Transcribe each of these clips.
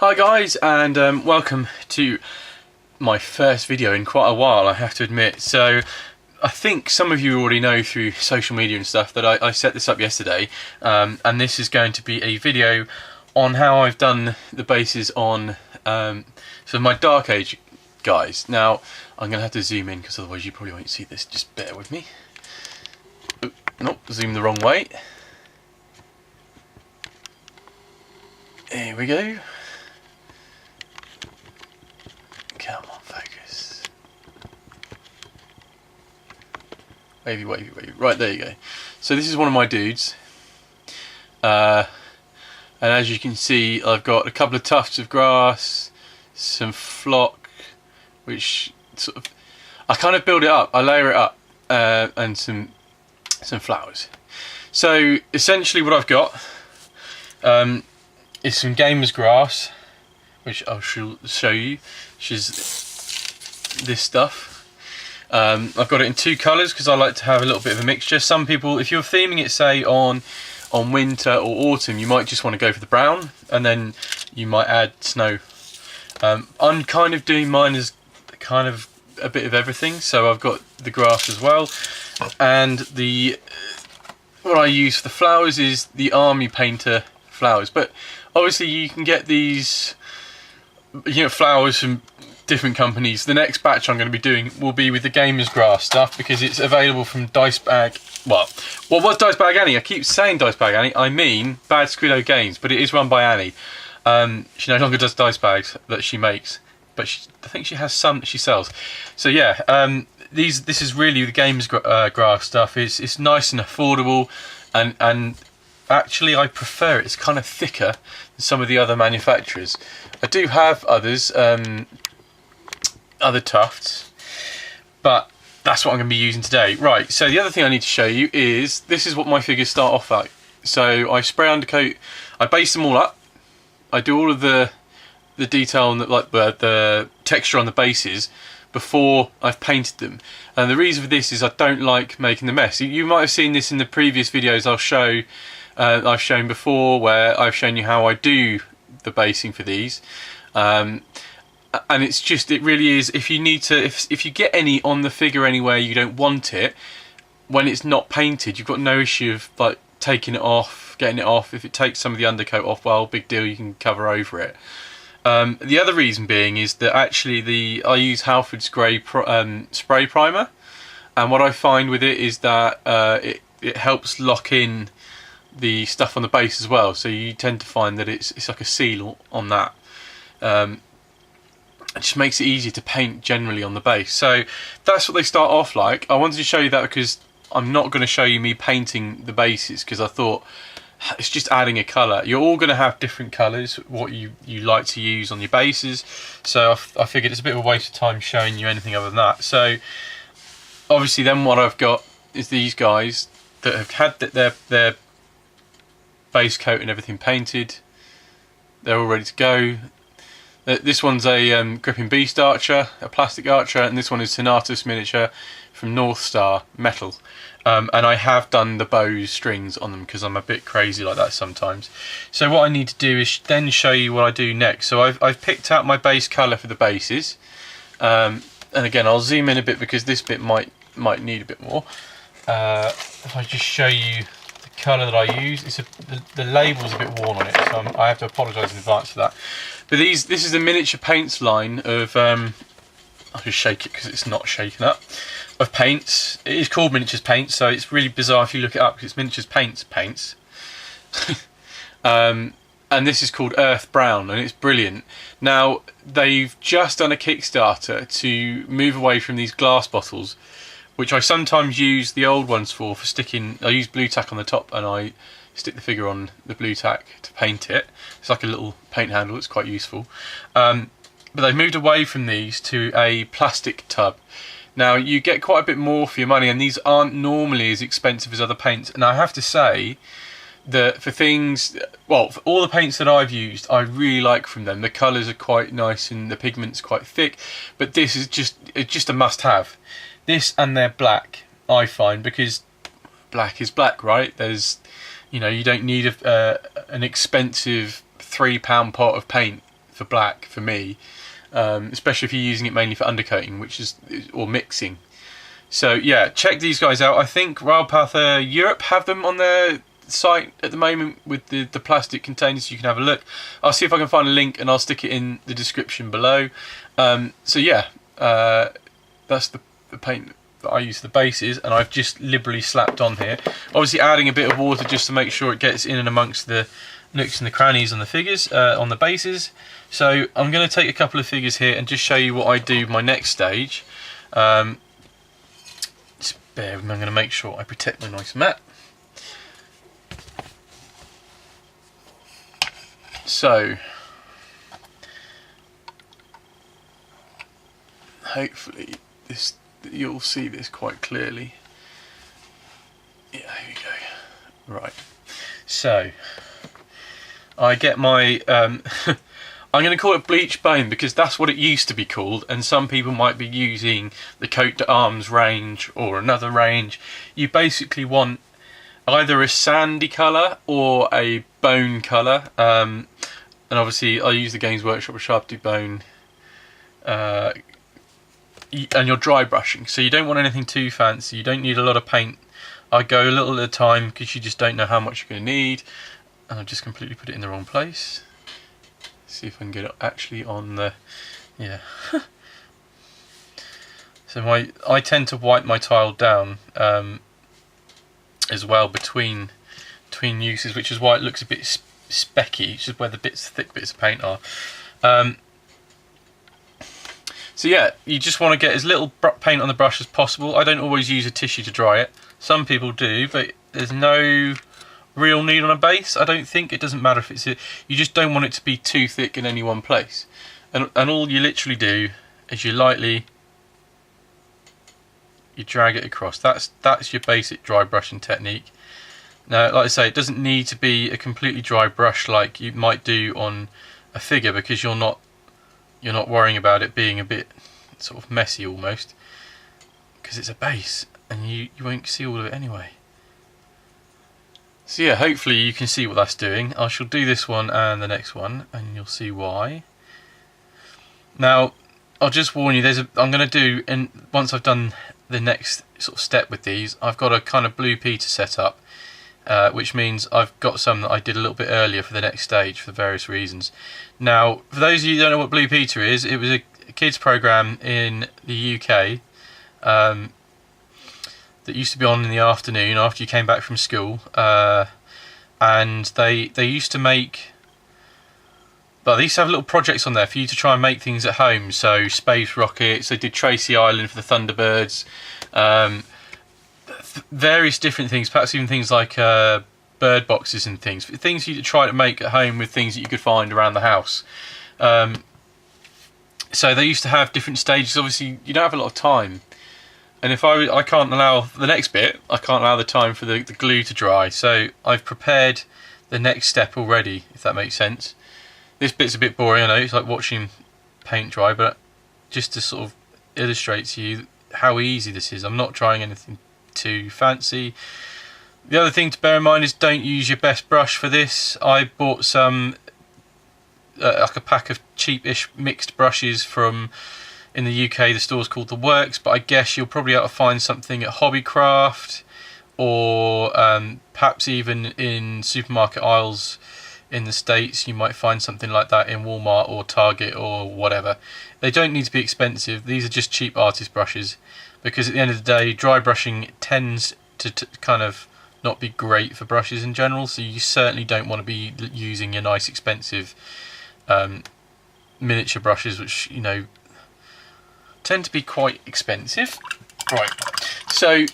Hi guys, and welcome to my first video in quite a while, I have to admit. So I think some of you already know through social media and stuff that I set this up yesterday, and this is going to be a video on how I've done the bases on so my Dark Age guys. Now I'm going to have to zoom in because otherwise you probably won't see this, just bear with me. Oh, nope, zoom the wrong way. Here we go. Come on, focus. Wavy, wavy, wavy. Right, there you go. So this is one of my dudes. And as you can see, I've got a couple of tufts of grass, some flock, which sort of, I kind of build it up, I layer it up, and some flowers. So essentially what I've got is some gamer's grass, which I shall show you, which is this stuff. I've got it in two colours because I like to have a little bit of a mixture. Some people, if you're theming it say on winter or autumn, you might just want to go for the brown and then you might add snow. I'm kind of doing mine as kind of a bit of everything, so I've got the grass as well, and what I use for the flowers is the Army Painter flowers. But obviously you can get these flowers from different companies. The next batch I'm going to be doing will be with the Gamer's Grass stuff because it's available from Dice Bag. Well, what's Dice Bag Annie? I keep saying Dice Bag Annie. I mean Bad Squiddo Games, but it is run by Annie. She no longer does dice bags that she makes, but I think she has some that she sells. So yeah, this is really the Gamer's Grass stuff. It's nice and affordable, and actually I prefer it. It's kind of thicker than some of the other manufacturers. I do have others, other tufts, but that's what I'm going to be using today. Right, so the other thing I need to show you is, this is what my figures start off like. So I spray undercoat, I base them all up, I do all of the detail on the texture on the bases before I've painted them. And the reason for this is I don't like making the mess. You might have seen this in the previous videos I've shown before, where I've shown you how I do the basing for these, and it really is, if you need to, if you get any on the figure anywhere you don't want it, when it's not painted, you've got no issue of like taking it off, getting it off. If it takes some of the undercoat off, well, big deal, you can cover over it. The other reason being is that actually I use Halford's Grey spray primer, and what I find with it is that it helps lock in the stuff on the base as well, so you tend to find that it's like a seal on that. It just makes it easier to paint generally on the base. So that's what they start off like. I wanted to show you that because I'm not going to show you me painting the bases, because I thought it's just adding a colour. You're all going to have different colours, what you like to use on your bases, so I figured it's a bit of a waste of time showing you anything other than that. So obviously then what I've got is these guys that have had their base coat and everything painted. They're all ready to go. This one's a Gripping Beast Archer, a plastic archer, and this one is Senatus Miniature from North Star Metal. And I have done the bows strings on them because I'm a bit crazy like that sometimes. So what I need to do is then show you what I do next. So I've picked out my base colour for the bases, and again I'll zoom in a bit because this bit might need a bit more. If I just show you colour that I use, the label's a bit worn on it, so I have to apologise in advance for that. But this is the miniature paints line of I'll just shake it because it's not shaken up, of paints. It is called Miniatures Paints, so it's really bizarre if you look it up because it's Miniatures Paints. And this is called Earth Brown, and it's brilliant. Now they've just done a Kickstarter to move away from these glass bottles, which I sometimes use the old ones for sticking. I use blue tack on the top and I stick the figure on the blue tack to paint it. It's like a little paint handle, it's quite useful. But they've moved away from these to a plastic tub. Now you get quite a bit more for your money, and these aren't normally as expensive as other paints. And I have to say that for things, well, for all the paints that I've used, I really like from them. The colours are quite nice and the pigment's quite thick, but this is just a must-have. This and they're black, I find, because black is black, right? You don't need an expensive £3 pot of paint for black for me, especially if you're using it mainly for undercoating, or mixing. So yeah, check these guys out. I think Railpath Europe have them on their site at the moment with the plastic containers. You can have a look. I'll see if I can find a link and I'll stick it in the description below. So yeah, that's the paint that I use for the bases, and I've just liberally slapped on here. Obviously adding a bit of water just to make sure it gets in and amongst the nooks and the crannies on the figures, on the bases. So I'm going to take a couple of figures here and just show you what I do my next stage. Just bear with me, I'm going to make sure I protect my nice mat. So hopefully you'll see this quite clearly. Yeah, here we go. Right. So I get my I'm going to call it bleach bone because that's what it used to be called, and some people might be using the Coat d'Arms range or another range. You basically want either a sandy colour or a bone colour, and obviously I use the Games Workshop Sharp Do Bone, and you're dry brushing, so you don't want anything too fancy, you don't need a lot of paint. I go a little at a time because you just don't know how much you're going to need, and I've just completely put it in the wrong place. See if I can get it actually on the, yeah. So I tend to wipe my tile down as well between uses, which is why it looks a bit specky, which is where the thick bits of paint are. So yeah, you just want to get as little paint on the brush as possible. I don't always use a tissue to dry it. Some people do, but there's no real need on a base. I don't think it doesn't matter if it's you just don't want it to be too thick in any one place. And all you literally do is you drag it across. That's your basic dry brushing technique. Now, like I say, it doesn't need to be a completely dry brush like you might do on a figure, because you're not worrying about it being a bit sort of messy almost, because it's a base and you won't see all of it anyway. So yeah, hopefully you can see what that's doing. I shall do this one and the next one and you'll see why. Now I'll just warn you, I'm going to do, and once I've done the next sort of step with these, I've got a kind of blue Peter set up, which means I've got some that I did a little bit earlier for the next stage for various reasons. Now, for those of you who don't know what Blue Peter is, it was a kids program in the UK that used to be on in the afternoon after you came back from school, and they used to make, well, they used to have little projects on there for you to try and make things at home. So space rockets, they did Tracy Island for the Thunderbirds, various different things, perhaps even things like bird boxes and things for you to try to make at home with things that you could find around the house. So they used to have different stages. Obviously you don't have a lot of time, and if I can't allow the next bit, I can't allow the time for the glue to dry, so I've prepared the next step already, if that makes sense. This bit's a bit boring, I know, it's like watching paint dry, but just to sort of illustrate to you how easy this is. I'm not trying anything too fancy. The other thing to bear in mind is don't use your best brush for this. I bought some like a pack of cheapish mixed brushes from, in the UK the store's called The Works, but I guess you'll probably be able to find something at Hobbycraft, or perhaps even in supermarket aisles in the States. You might find something like that in Walmart or Target or whatever. They don't need to be expensive. These are just cheap artist brushes, because at the end of the day dry brushing tends to kind of not be great for brushes in general, so you certainly don't want to be using your nice expensive miniature brushes, which, you know, tend to be quite expensive. Right, so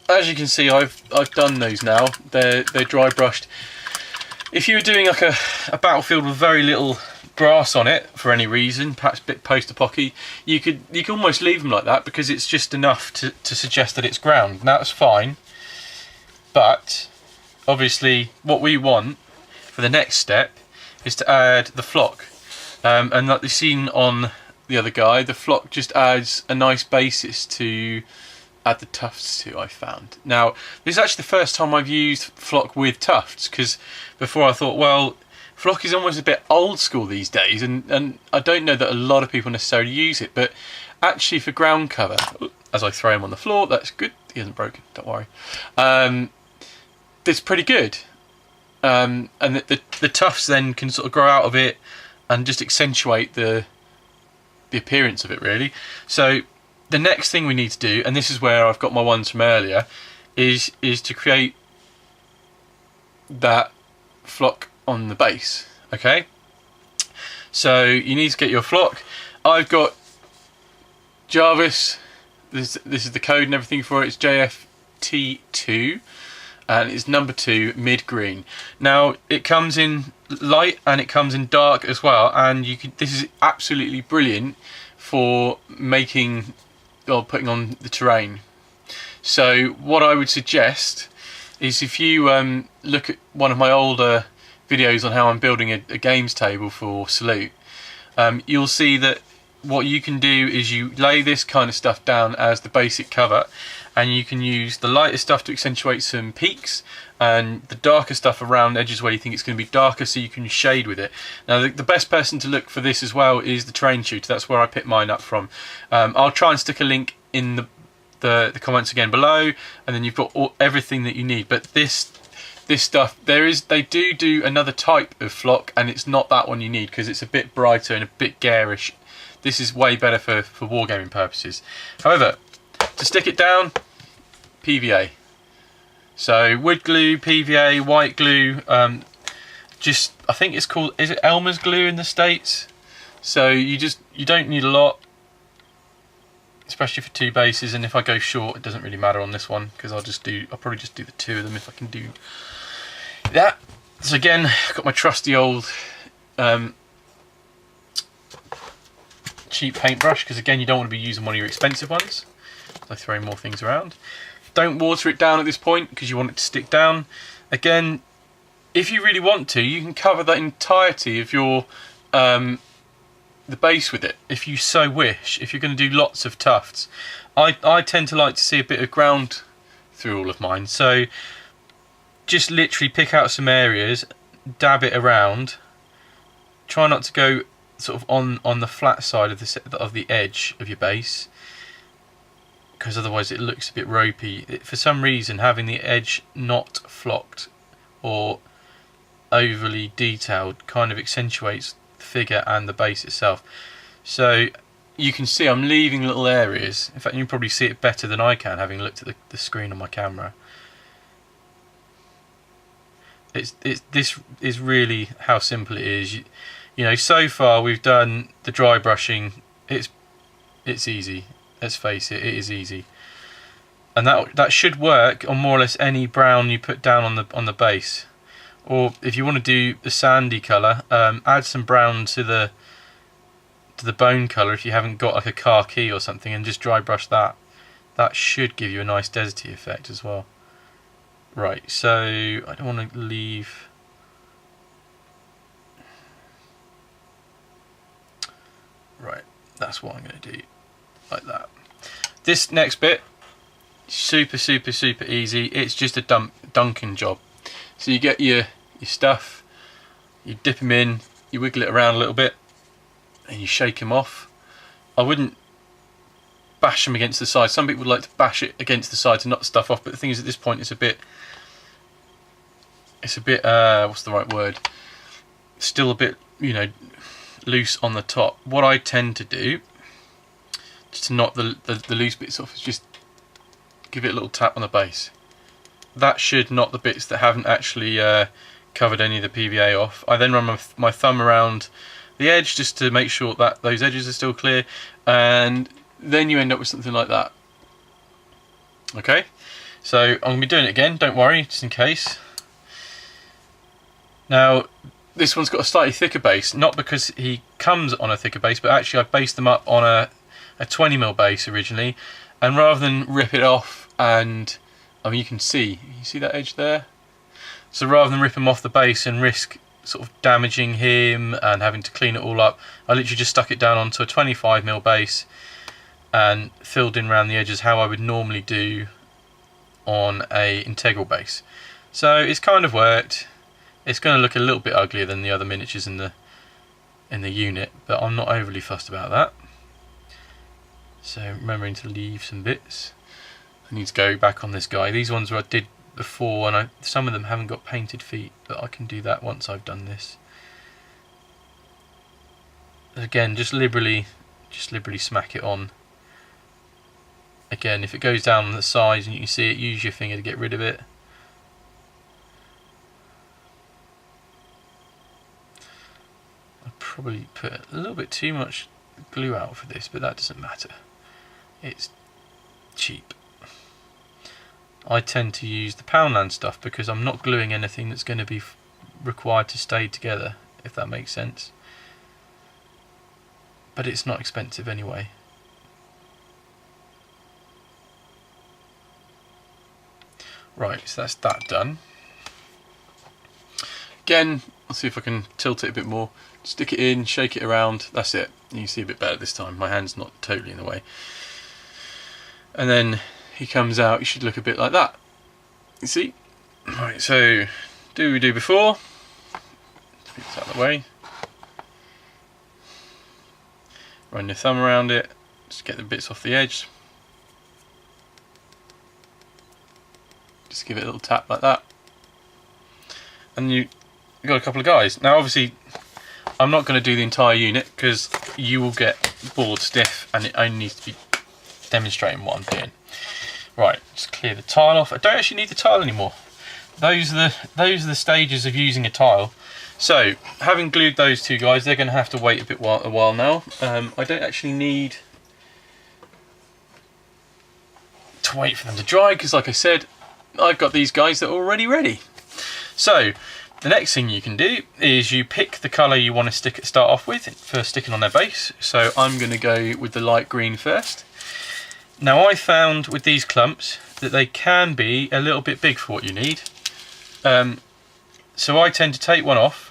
as you can see, I've done those now. They're dry brushed. If you were doing like a battlefield with very little grass on it for any reason, perhaps a bit post-apocalyptic, you could almost leave them like that, because it's just enough to suggest that it's ground. Now that's fine, but obviously what we want for the next step is to add the flock, and like you've seen on the other guy, the flock just adds a nice basis to add the tufts to, I found. Now this is actually the first time I've used flock with tufts, because before I thought, well, flock is almost a bit old school these days, and I don't know that a lot of people necessarily use it, but actually for ground cover, as I throw him on the floor, that's good. He isn't broken, don't worry. It's pretty good. And the tufts then can sort of grow out of it and just accentuate the appearance of it, really. So the next thing we need to do, and this is where I've got my ones from earlier, is to create that flock on the base. Okay, so you need to get your flock. I've got Jarvis. This is the code and everything for it. It's JFT2 and it's number 2 mid green. Now it comes in light and it comes in dark as well, and this is absolutely brilliant for making or putting on the terrain. So what I would suggest is, if you look at one of my older videos on how I'm building a games table for Salute, you'll see that what you can do is you lay this kind of stuff down as the basic cover, and you can use the lighter stuff to accentuate some peaks and the darker stuff around edges where you think it's going to be darker, so you can shade with it. Now the best person to look for this as well is the Terrain Tutor. That's where I picked mine up from. I'll try and stick a link in the comments again below, and then you've got everything that you need. But this stuff, they do another type of flock, and it's not that one you need because it's a bit brighter and a bit garish. This is way better for wargaming purposes. However, to stick it down, PVA. So wood glue, PVA, white glue, I think it's called, is it Elmer's glue in the States? So you don't need a lot, especially for 2 bases, and if I go short it doesn't really matter on this one because I'll probably just do the 2 of them if I can do that. So again, I've got my trusty old cheap paintbrush, because again you don't want to be using one of your expensive ones. I throw more things around. Don't water it down at this point because you want it to stick down. Again, if you really want to, you can cover the entirety of your the base with it if you so wish. If you're going to do lots of tufts, I tend to like to see a bit of ground through all of mine. So just literally pick out some areas, dab it around. Try not to go sort of on the flat side of the edge of your base, because otherwise it looks a bit ropey. For some reason, having the edge not flocked or overly detailed kind of accentuates the figure and the base itself. So you can see I'm leaving little areas. In fact, you can probably see it better than I can, having looked at the screen on my camera. This is really how simple it is. You know, so far we've done the dry brushing. It's easy. Let's face it, it is easy, and that should work on more or less any brown you put down on the base. Or if you want to do the sandy colour, add some brown to the bone colour if you haven't got like a khaki or something, and just dry brush that. That should give you a nice deserty effect as well. Right, so I don't want to leave. Right, that's what I'm going to do, like that. This next bit, super easy. It's just a dunking job. So you get your stuff, you dip them in, you wiggle it around a little bit, and you shake them off. I wouldn't bash them against the side. Some people would like to bash it against the side to knock stuff off, but the thing is, at this point, it's a bit what's the right word? Still a bit, you know, loose on the top. What I tend to do, just to knock the loose bits off, is just give it a little tap on the base. That should knock the bits that haven't actually covered any of the PVA off. I then run my thumb around the edge just to make sure that those edges are still clear, and then you end up with something like that. Okay, so I'm going to be doing it again, don't worry, just in case. Now this one's got a slightly thicker base, not because he comes on a thicker base, but actually I based them up on a 20mm base originally, and rather than rip it off, and I mean you see that edge there? So rather than rip him off the base and risk sort of damaging him and having to clean it all up, I literally just stuck it down onto a 25mm base and filled in around the edges how I would normally do on a integral base. So it's kind of worked. It's going to look a little bit uglier than the other miniatures in the unit, but I'm not overly fussed about that. So remembering to leave some bits. I need to go back on this guy. These ones I did before, and some of them haven't got painted feet, but I can do that once I've done this. Again, just liberally smack it on. Again, if it goes down the sides and you can see it, use your finger to get rid of it. I probably put a little bit too much glue out for this, but that doesn't matter. It's cheap. I tend to use the Poundland stuff because I'm not gluing anything that's going to be required to stay together, if that makes sense. But it's not expensive anyway. Right, so that's that done. Again, I'll see if I can tilt it a bit more. Stick it in, shake it around, that's it. You can see a bit better this time. My hand's not totally in the way. And then he comes out, he should look a bit like that. You see? Right, so do we do before? Get this out of the way. Run your thumb around it, just get the bits off the edge. Just give it a little tap like that. And you've got a couple of guys. Now obviously I'm not going to do the entire unit because you will get bored stiff and it only needs to be demonstrating what I'm doing. Right, just clear the tile off. I don't actually need the tile anymore. Those are the stages of using a tile. So, having glued those two guys, they're going to have to wait a while now. I don't actually need to wait for them to dry because, like I said, I've got these guys that are already ready. So, the next thing you can do is you pick the colour you want to start off with for sticking on their base. So, I'm going to go with the light green first. Now, I found with these clumps that they can be a little bit big for what you need. So I tend to take one off.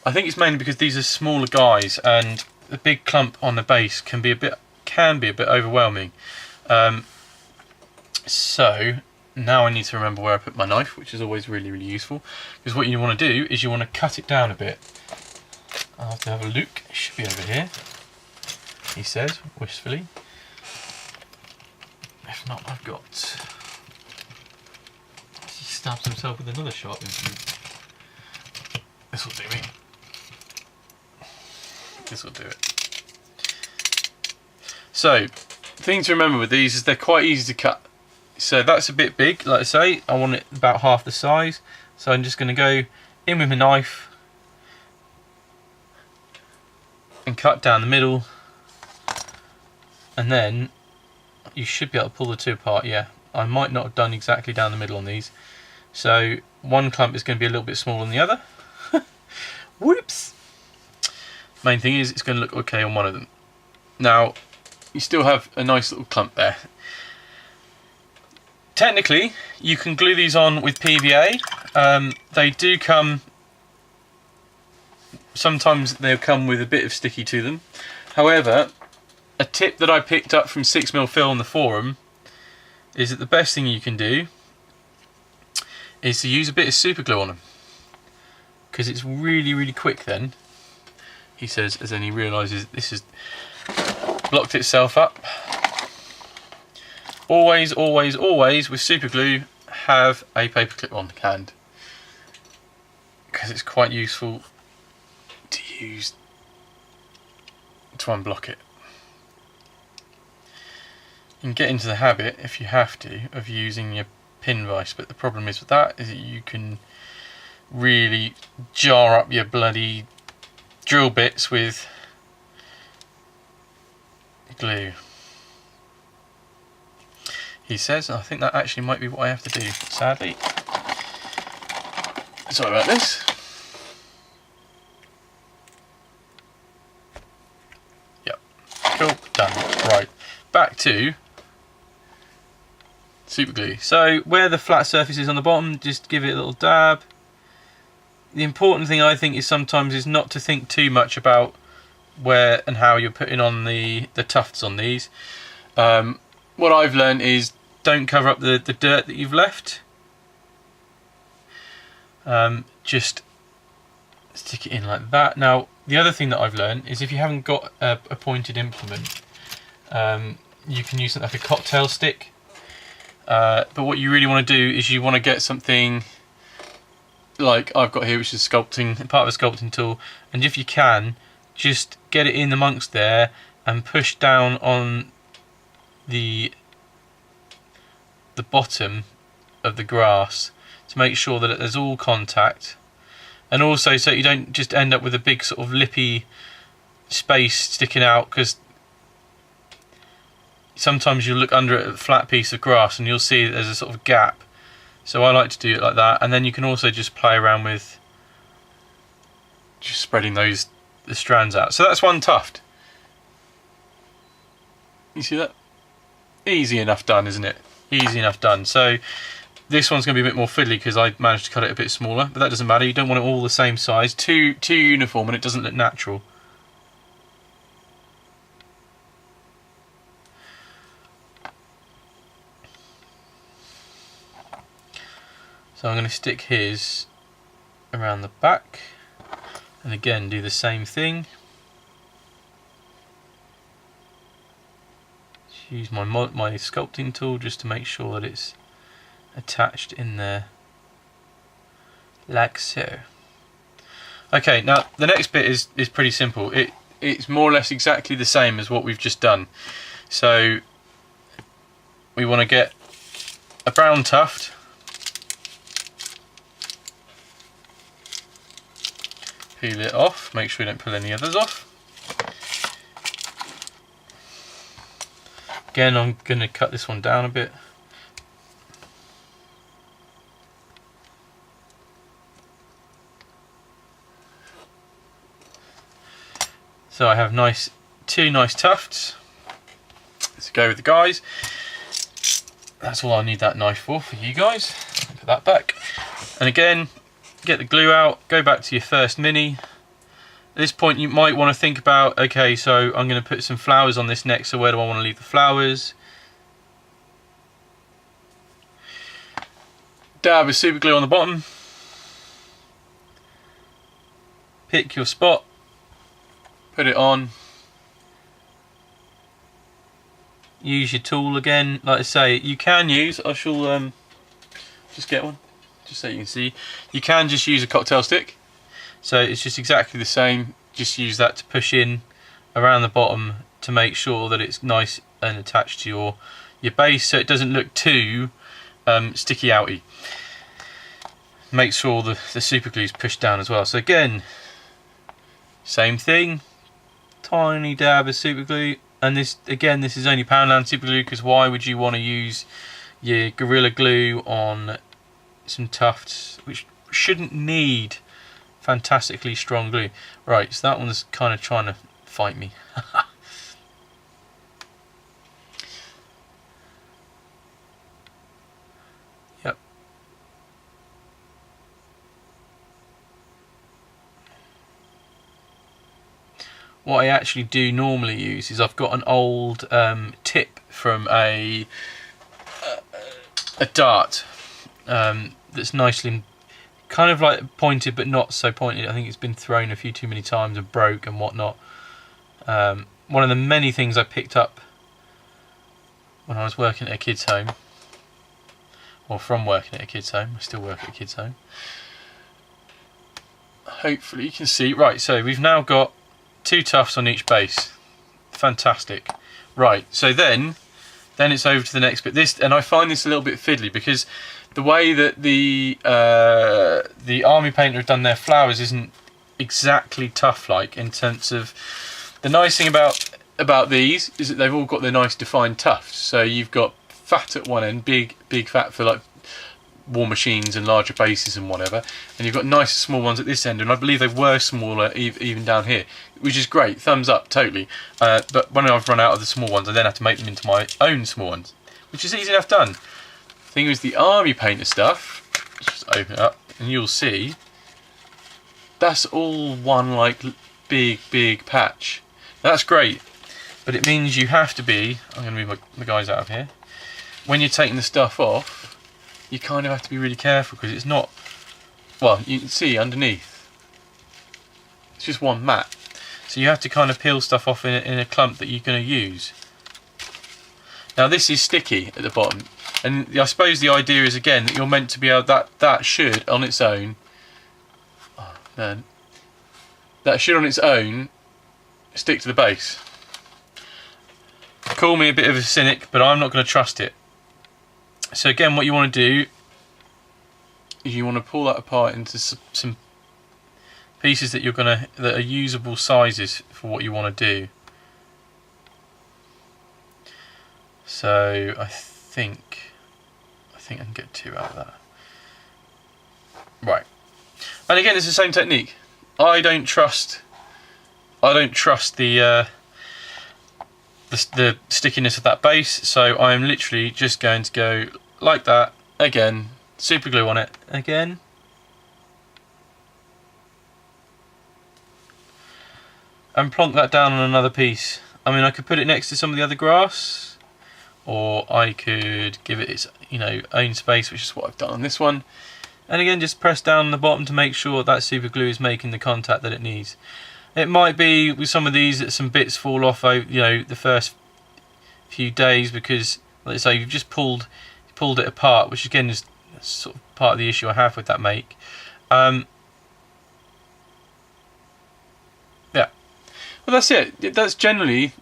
I think it's mainly because these are smaller guys and the big clump on the base can be a bit overwhelming. So now I need to remember where I put my knife, which is always really useful, because what you want to do is you want to cut it down a bit. I'll have to have a look. It should be over here, he says wistfully. If not, I've got... He stabs himself with another sharp implement. This will do me. This will do it. So, the thing to remember with these is they're quite easy to cut. So that's a bit big, like I say. I want it about half the size. So I'm just going to go in with my knife and cut down the middle. And then you should be able to pull the two apart. Yeah, I might not have done exactly down the middle on these. So one clump is going to be a little bit smaller than the other. Whoops! Main thing is it's going to look okay on one of them. Now, you still have a nice little clump there. Technically, you can glue these on with PVA. They do come... Sometimes they'll come with a bit of sticky to them. However, a tip that I picked up from 6mm Phil on the forum is that the best thing you can do is to use a bit of super glue on them, because it's really quick then, he says, as then he realises this has blocked itself up. Always with super glue have a paper clip on hand, because it's quite useful to use to unblock it. You can get into the habit, if you have to, of using your pin vise, but the problem is with that is that you can really jar up your bloody drill bits with glue, he says, and I think that actually might be what I have to do, sadly. Sorry about this. Yep, cool, done. Right, back to super glue. So where the flat surface is on the bottom, just give it a little dab. The important thing, I think, is sometimes is not to think too much about where and how you're putting on the tufts on these. What I've learned is don't cover up the dirt that you've left. just stick it in like that. Now the other thing that I've learned is if you haven't got a pointed implement, you can use something like a cocktail stick, but what you really want to do is you want to get something like I've got here, which is sculpting, part of a sculpting tool, and if you can, just get it in amongst there and push down on the bottom of the grass to make sure that there's all contact, and also so you don't just end up with a big sort of lippy space sticking out, because sometimes you look under a flat piece of grass and you'll see that there's a sort of gap. So I like to do it like that, and then you can also just play around with just spreading the strands out. So that's one tuft. You see that? Easy enough done, isn't it? Easy enough done. So this one's going to be a bit more fiddly because I managed to cut it a bit smaller, but that doesn't matter. You don't want it all the same size, too uniform, and it doesn't look natural. So I'm going to stick his around the back, and again do the same thing. Just use my sculpting tool just to make sure that it's attached in there, like so. Okay, now the next bit is pretty simple. It's more or less exactly the same as what we've just done. So we want to get a brown tuft. Peel it off, make sure you don't pull any others off. Again, I'm going to cut this one down a bit. So I have two nice tufts. Let's go with the guys. That's all I need that knife for you guys. Put that back. And again, get the glue out, go back to your first mini. At this point you might want to think about, okay, so I'm going to put some flowers on this next, so where do I want to leave the flowers? Dab of super glue on the bottom. Pick your spot, put it on. Use your tool again. Like I say, you can use, I shall just get one, just so you can see. You can just use a cocktail stick, so it's just exactly the same. Just use that to push in around the bottom to make sure that it's nice and attached to your base, so it doesn't look too sticky outy. Make sure the super glue is pushed down as well. So again, same thing, tiny dab of super glue. And this is only Poundland super glue, because why would you want to use your Gorilla Glue on some tufts which shouldn't need fantastically strong glue? Right, so that one's kind of trying to fight me. Yep. What I actually do normally use is I've got an old tip from a dart that's nicely kind of like pointed but not so pointed. I think it's been thrown a few too many times and broke and whatnot. One of the many things I picked up when I was working at a kid's home, or from working at a kid's home. I still work at a kid's home. Hopefully you can see. Right, so we've now got two tufts on each base. Fantastic. Right, so then it's over to the next bit. And I find this a little bit fiddly, because the way that the army painter have done their flowers isn't exactly tuft-like in terms of. The nice thing about these is that they've all got their nice defined tufts. So you've got fat at one end, big fat for like war machines and larger bases and whatever, and you've got nice small ones at this end, and I believe they were smaller even down here, which is great. Thumbs up, totally. But when I've run out of the small ones, I then have to make them into my own small ones, which is easy enough done. The thing is, the army painter stuff, let's just open it up and you'll see that's all one like big patch. That's great, but it means you have to be, I'm going to move the guys out of here, when you're taking the stuff off, you kind of have to be really careful, because it's not well, you can see underneath, it's just one mat. So you have to kind of peel stuff off in a clump that you're going to use. Now this is sticky at the bottom, and I suppose the idea is again that you're meant to be able, that should on its own, oh man, that should on its own stick to the base. Call me a bit of a cynic, but I'm not going to trust it. So again, what you want to do is you want to pull that apart into some pieces that that are usable sizes for what you want to do. So I think I can get 2 out of that. Right. And again, it's the same technique. I don't trust the stickiness of that base, so I'm literally just going to go like that again, super glue on it again, and plonk that down on another piece. I mean, I could put it next to some of the other grass, or I could give it its own space, which is what I've done on this one. And again, just press down on the bottom to make sure that super glue is making the contact that it needs. It might be with some of these that some bits fall off, the first few days, because, like I say, you've just pulled it apart, which again is sort of part of the issue I have with that make. Yeah. Well, that's it. That's generally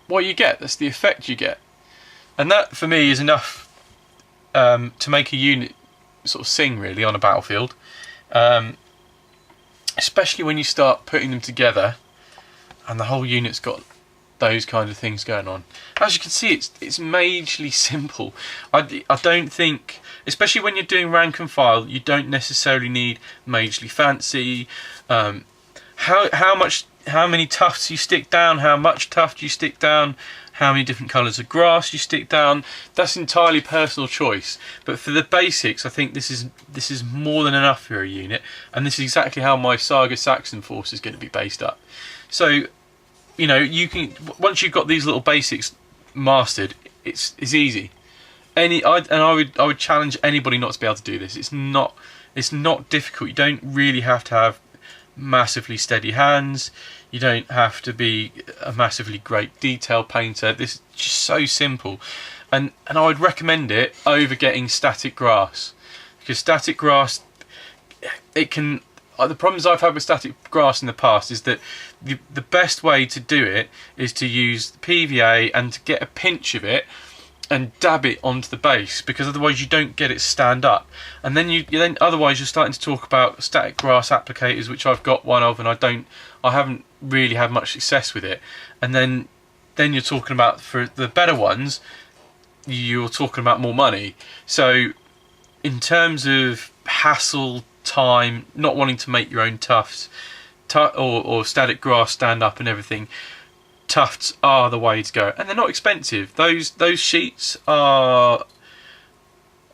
what you get. That's the effect you get, and that for me is enough to make a unit sort of sing really on a battlefield. Especially when you start putting them together and the whole unit's got those kind of things going on. As you can see, it's majorly simple. I don't think, especially when you're doing rank and file, you don't necessarily need majorly fancy. How many tufts you stick down, how much tuft you stick down, how many different colours of grass you stick down, that's entirely personal choice. But for the basics, I think this is more than enough for a unit, and this is exactly how my Saga Saxon force is going to be based up. So, you can, once you've got these little basics mastered, it's easy. I would challenge anybody not to be able to do this. It's not difficult. You don't really have to have massively steady hands. You don't have to be a massively great detail painter. This is just so simple, and I would recommend it over getting static grass, because static grass, it can, the problems I've had with static grass in the past is that the best way to do it is to use PVA and to get a pinch of it and dab it onto the base, because otherwise you don't get it stand up, and then otherwise you're starting to talk about static grass applicators, which I've got one of, and I haven't really had much success with it. And then you're talking about, for the better ones, you're talking about more money. So in terms of hassle, time, not wanting to make your own tufts or static grass stand up and everything, tufts are the way to go, and they're not expensive. Those sheets are,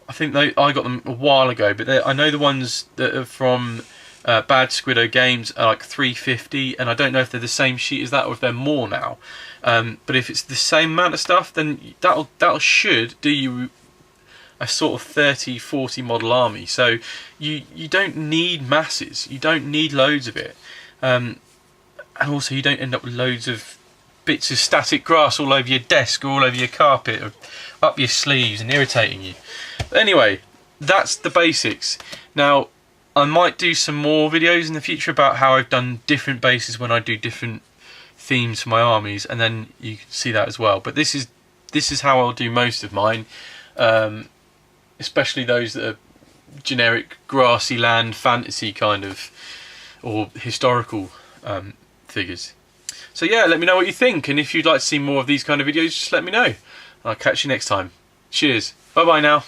I think I got them a while ago, but I know the ones that are from Bad Squiddo Games are like $3.50, and I don't know if they're the same sheet as that or if they're more now. But if it's the same amount of stuff, then that should do you a sort of 30-40 model army. So you don't need masses, you don't need loads of it, and also you don't end up with loads of bits of static grass all over your desk or all over your carpet or up your sleeves and irritating you. But anyway, that's the basics. Now I might do some more videos in the future about how I've done different bases when I do different themes for my armies, and then you can see that as well. But this is how I'll do most of mine, especially those that are generic grassy land fantasy kind of, or historical figures. So yeah, let me know what you think, and if you'd like to see more of these kind of videos, just let me know. I'll catch you next time. Cheers. Bye bye now.